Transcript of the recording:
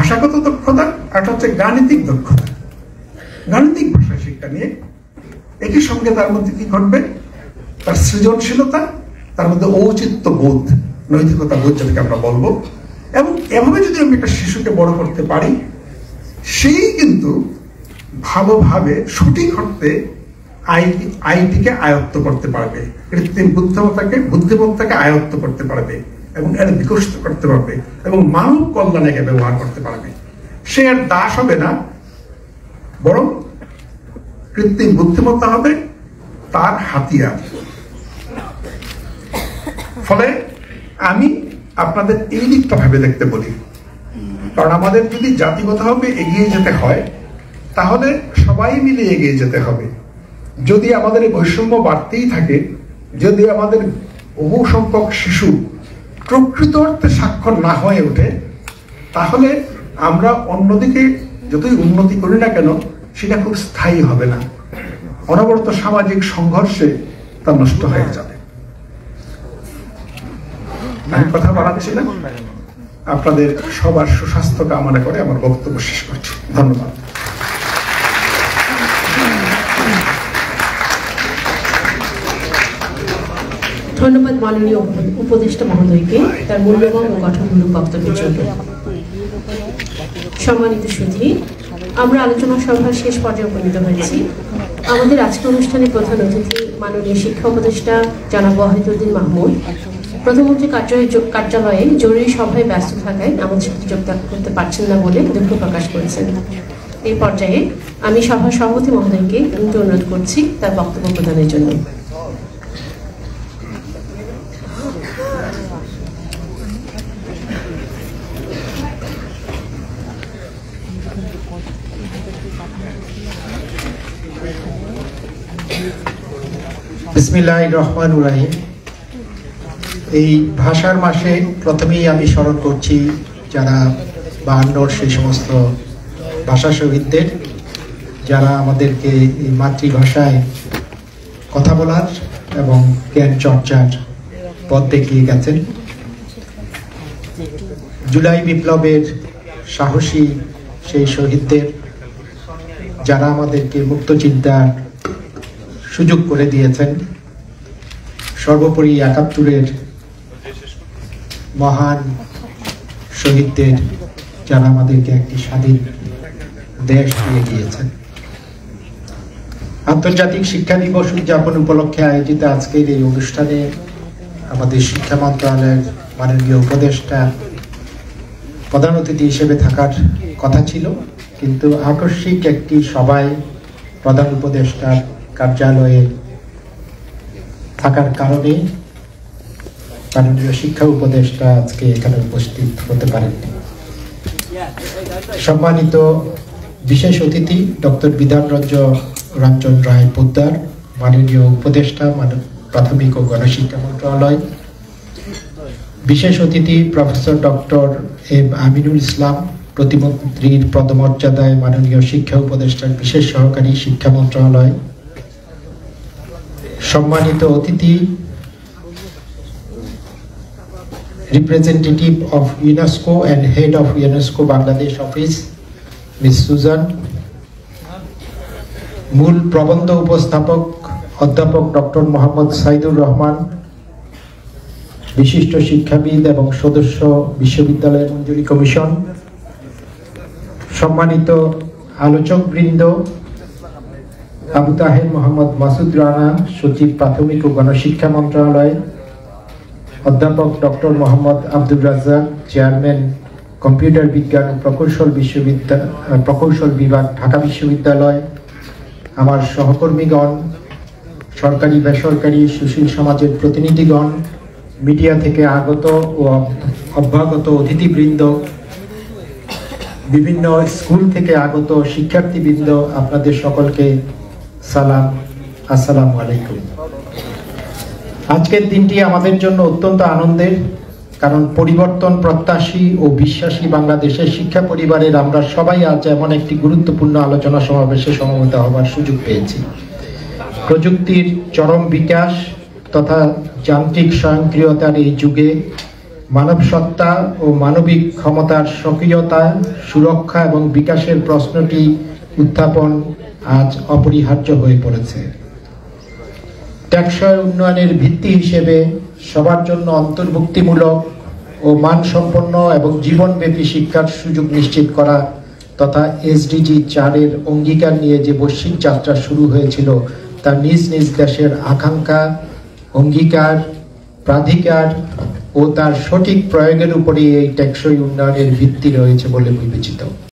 ভাষাগত দক্ষতা, আর হচ্ছে গাণিতিক দক্ষতা। গাণিতিক ভাষা শিক্ষা নিয়ে একই সঙ্গে তার মধ্যে কি ঘটবে, তার সৃজনশীলতা, তার মধ্যে ঔচিত্য বোধ, নৈতিকতা বোধ যেটাকে আমরা বলবো। এবং এভাবে যদি আমি একটা শিশুকে বড় করতে পারি, সেই কিন্তু ভালোভাবে সঠিক অর্থে আইটিকে আয়ত্ত করতে পারবে, কৃত্রিম বুদ্ধিমত্তাকে আয়ত্ত করতে পারবে এবং এর বিকশিত করতে পারবে এবং মানব কল্যাণে ব্যবহার করতে পারবে। সে আর দাস হবে না, বরং কৃত্রিম বুদ্ধিমত্তা হবে তার হাতিয়ার। ফলে আমি আপনাদের এই দিকটা ভাবে দেখতে বলি, কারণ আমাদের যদি জাতিগতভাবে এগিয়ে যেতে হয় তাহলে সবাই মিলে এগিয়ে যেতে হবে। যদি আমাদের এই বৈষম্য বাড়তেই থাকে, যদি আমাদের বহু সংখ্যক শিশু প্রকৃত অর্থে স্বাক্ষর না হয়ে ওঠে, তাহলে আমরা অন্যদিকে যতই উন্নতি করি না কেন সেটা খুব স্থায়ী হবে না, অনবরত সামাজিক সংঘর্ষে তা নষ্ট হয়ে যাবে। আমি কথা বাড়াচ্ছি না, আপনাদের সবার সুস্বাস্থ্য কামনা করে আমার বক্তব্য শেষ করছি। ধন্যবাদ। ধন্যবাদ মাননীয় উপদেষ্টা মহোদয়কে তার মূল্যবান ও গঠনমূলক বক্তব্যের জন্য। সম্মানিত সুধী, আমরা আলোচনা সভার শেষ পর্যায়ে উপনীত হয়েছি। আমাদের আজকের অনুষ্ঠানে প্রধান অতিথি মাননীয় শিক্ষা উপদেষ্টা জনাব ওয়াহিদুদ্দিন মাহমুদ প্রধানমন্ত্রী কার্যালয়ে জরুরি সভায় ব্যস্ত থাকায় আমাদের সাথে যোগদান করতে পারছেন না বলে দুঃখ প্রকাশ করেছেন। এই পর্যায়ে আমি সভার সভাপতি মহোদয়কে অনুরোধ করছি তার বক্তব্য প্রদানের জন্য। বিসমিল্লাহির রহমানির রহিম। এই ভাষার মাসে প্রথমেই আমি স্মরণ করছি যারা 52 সেই সমস্ত ভাষা শহীদদের, যারা আমাদেরকে এই মাতৃভাষায় কথা বলার এবং জ্ঞান চর্চার পথ দেখিয়ে গেছেন। জুলাই বিপ্লবের সাহসী সেই শহীদদের, যারা আমাদেরকে মুক্ত চিন্তার সুযোগ করে দিয়েছেন। সর্বোপরি ৭১-এর মহান শহীদদের, যারা আমাদেরকে একটি স্বাধীন দেশ দিয়ে গিয়েছেন। আন্তর্জাতিক শিক্ষা দিবস উদযাপন উপলক্ষে আয়োজিত আজকের এই অনুষ্ঠানে আমাদের শিক্ষা মন্ত্রণালয়ের মাননীয় উপদেষ্টা প্রধান অতিথি হিসেবে থাকার কথা ছিল, কিন্তু আকস্মিক একটি সভায় প্রধান উপদেষ্টার কার্যালয়ে থাকার কারণে মাননীয় শিক্ষা উপদেষ্টা আজকে এখানে উপস্থিত হতে পারেননি। সম্মানিত বিশেষ অতিথি ডক্টর বিধান রঞ্জন রায় পোদ্দার, মাননীয় উপদেষ্টা প্রাথমিক ও গণশিক্ষা মন্ত্রণালয়, বিশেষ অতিথি professor doctor M Aminul Islam, প্রতিমন্ত্রীর পদমর্যাদায় মাননীয় শিক্ষা উপদেষ্টার বিশেষ সহকারী শিক্ষা মন্ত্রণালয়, সম্মানিত অতিথি representative of UNESCO and head of UNESCO Bangladesh office miss Susan, মূল প্রবন্ধ উপস্থাপক অধ্যাপক ডক্টর মোহাম্মদ সাইদুর রহমান, বিশিষ্ট শিক্ষাবিদ এবং সদস্য বিশ্ববিদ্যালয় মঞ্জুরি কমিশন, সম্মানিত আলোচক বৃন্দ, আবু তাহের মোহাম্মদ মাসুদ রানা, সচিব প্রাথমিক ও গণশিক্ষা মন্ত্রণালয়, অধ্যাপক doctor Mohammad Abdur Razzak, chairman computer বিজ্ঞান ও প্রকৌশল বিভাগ, ঢাকা বিশ্ববিদ্যালয়, আমার সহকর্মীগণ, সরকারি বেসরকারি সুশীল সমাজের প্রতিনিধিগণ, মিডিয়া থেকে আগত ও অভ্যাগত অতিথিবৃন্দ, বিভিন্ন স্কুল থেকে আগত শিক্ষার্থীবৃন্দ, আপনাদের সকলকে সালাম, আসসালামু আলাইকুম। আজকের দিনটি আমাদের জন্য অত্যন্ত আনন্দের, কারণ পরিবর্তন প্রত্যাশী ও বিশ্বাসী বাংলাদেশের শিক্ষা পরিবারের আমরা সবাই আজ এমন একটি গুরুত্বপূর্ণ আলোচনা সমাবেশে সমবেত হবার সুযোগ পেয়েছি। প্রযুক্তির চরম বিকাশ তথা যান্ত্রিক স্বয়ংক্রিয়তার এই যুগে মানব সত্তা ও মানবিক ক্ষমতার সক্রিয়তা, সুরক্ষা এবং বিকাশের প্রশ্নটি উত্থাপন আজ অপরিহার্য হয়ে পড়েছে। টেকসই উন্নয়নের ভিত্তি হিসেবে সবার জন্য অন্তর্ভুক্তিমূলক ও মানসম্পন্ন এবং জীবনব্যাপী শিক্ষার সুযোগ নিশ্চিত করা তথা SDG 4-এর অঙ্গীকার নিয়ে যে বৈশ্বিক যাত্রা শুরু হয়েছিল তা নিজ নিজ দেশের আকাঙ্ক্ষা, অঙ্গীকার, প্রাধিকার ও তার সঠিক প্রয়োগের উপরই এই টেকসই উন্নয়নের ভিত্তি রয়েছে বলে বিবেচিত।